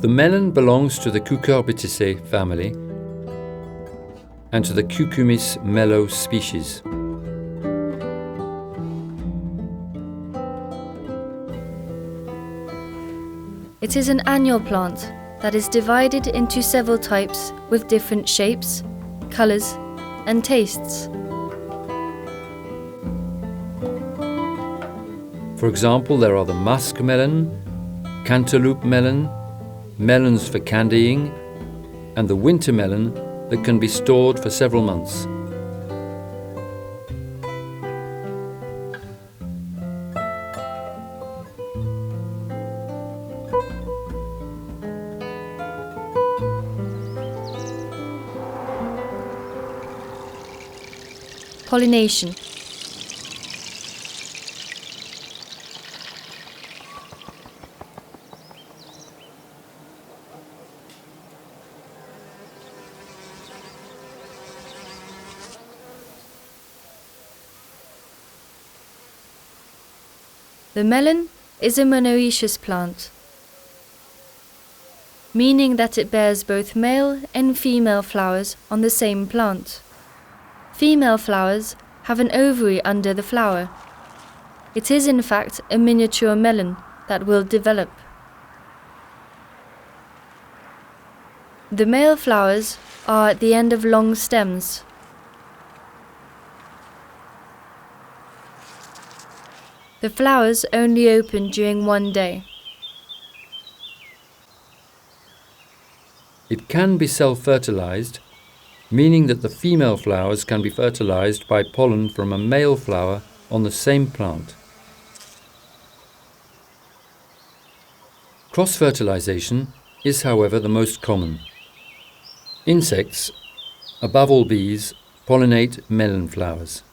The melon belongs to the Cucurbitaceae family and to the Cucumis mellow species. It is an annual plant that is divided into several types with different shapes, colors, and tastes. For example, there are the musk melon, cantaloupe melon, melons for candying, and the winter melon that can be stored for several months. Pollination. The melon is a monoecious plant, meaning that it bears both male and female flowers on the same plant. Female flowers have an ovary under the flower. It is in fact a miniature melon that will develop. The male flowers are at the end of long stems. The flowers only open during one day. It can be self-fertilized, meaning that the female flowers can be fertilized by pollen from a male flower on the same plant. Cross-fertilization is, however, the most common. Insects, above all bees, pollinate melon flowers.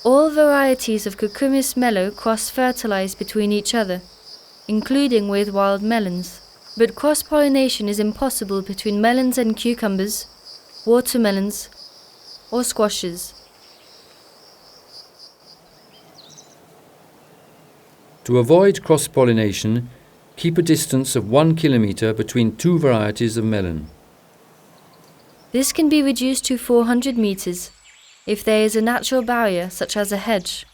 All varieties of Cucumis mellow cross-fertilize between each other, including with wild melons. But cross-pollination is impossible between melons and cucumbers, watermelons, or squashes. To avoid cross-pollination, keep a distance of 1 kilometer between two varieties of melon. This can be reduced to 400 meters if there is a natural barrier such as a hedge.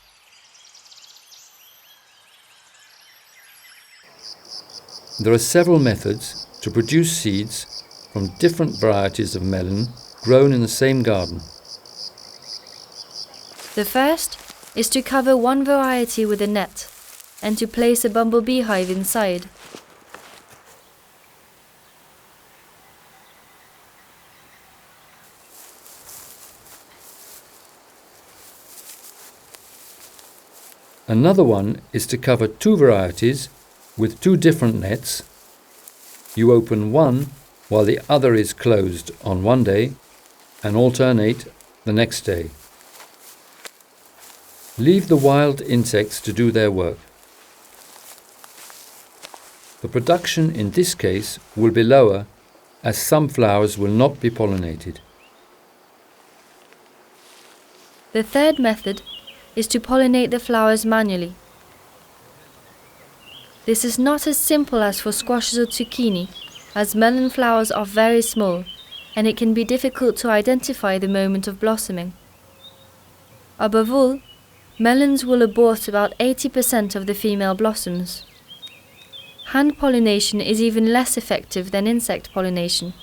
There are several methods to produce seeds from different varieties of melon grown in the same garden. The first is to cover one variety with a net and to place a bumblebee hive inside. Another one is to cover two varieties with two different nets. You open one while the other is closed on one day and alternate the next day. Leave the wild insects to do their work. The production in this case will be lower as some flowers will not be pollinated. The third method is to pollinate the flowers manually. This is not as simple as for squashes or zucchini, as melon flowers are very small and it can be difficult to identify the moment of blossoming. Above all, melons will abort about 80% of the female blossoms. Hand pollination is even less effective than insect pollination.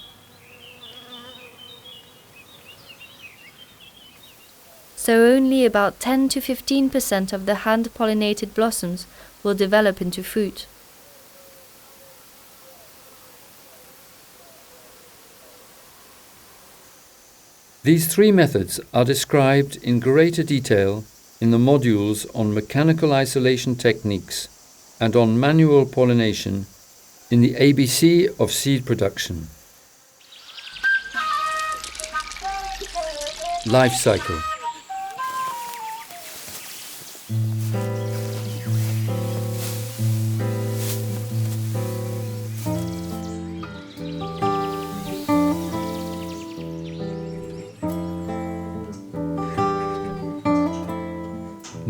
So only about 10 to 15% of the hand-pollinated blossoms will develop into fruit. These three methods are described in greater detail in the modules on mechanical isolation techniques and on manual pollination in the ABC of seed production. Life cycle.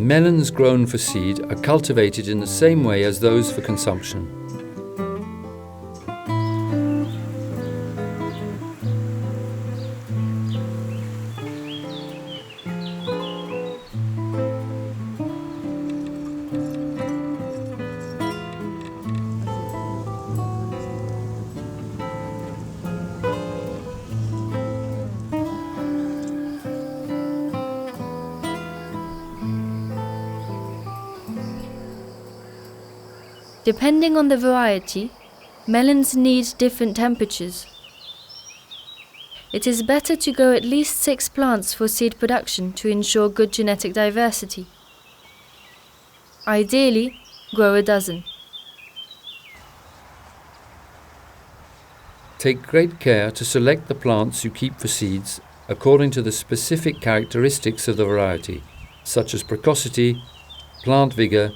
melons grown for seed are cultivated in the same way as those for consumption. Depending on the variety, melons need different temperatures. It is better to grow at least 6 plants for seed production to ensure good genetic diversity. Ideally, grow a dozen. Take great care to select the plants you keep for seeds according to the specific characteristics of the variety, such as precocity, plant vigor,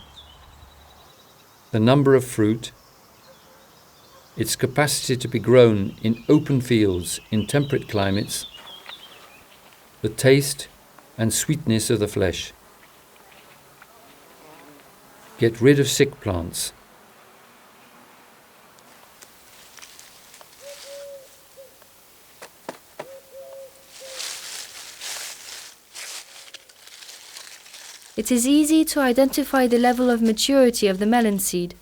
the number of fruit, its capacity to be grown in open fields in temperate climates, the taste and sweetness of the flesh. Get rid of sick plants. It is easy to identify the level of maturity of the melon seed.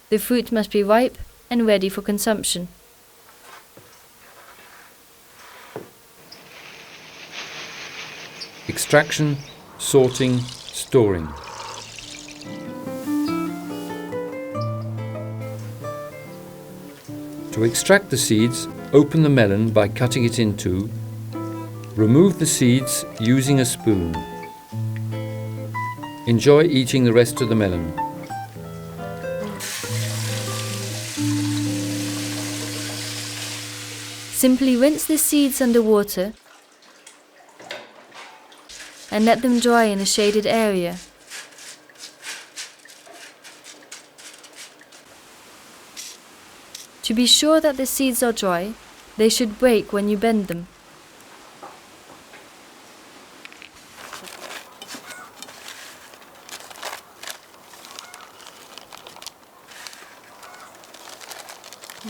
The fruit must be ripe and ready for consumption. Extraction, sorting, storing. To extract the seeds, open the melon by cutting it in two. Remove the seeds using a spoon. Enjoy eating the rest of the melon. Simply rinse the seeds under water and let them dry in a shaded area. To be sure that the seeds are dry, they should break when you bend them.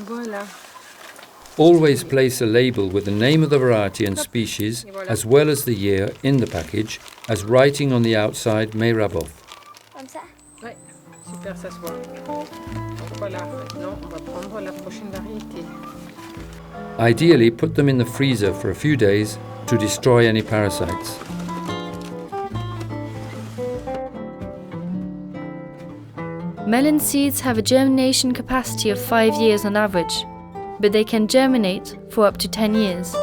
Voilà. Always place a label with the name of the variety and species, as well as the year, in the package, as writing on the outside may rub off. Comme ça? Ouais, super, ça se voit. Donc voilà, maintenant on va prendre la prochaine variété. Ideally, put them in the freezer for a few days to destroy any parasites. Melon seeds have a germination capacity of 5 years on average, but they can germinate for up to 10 years.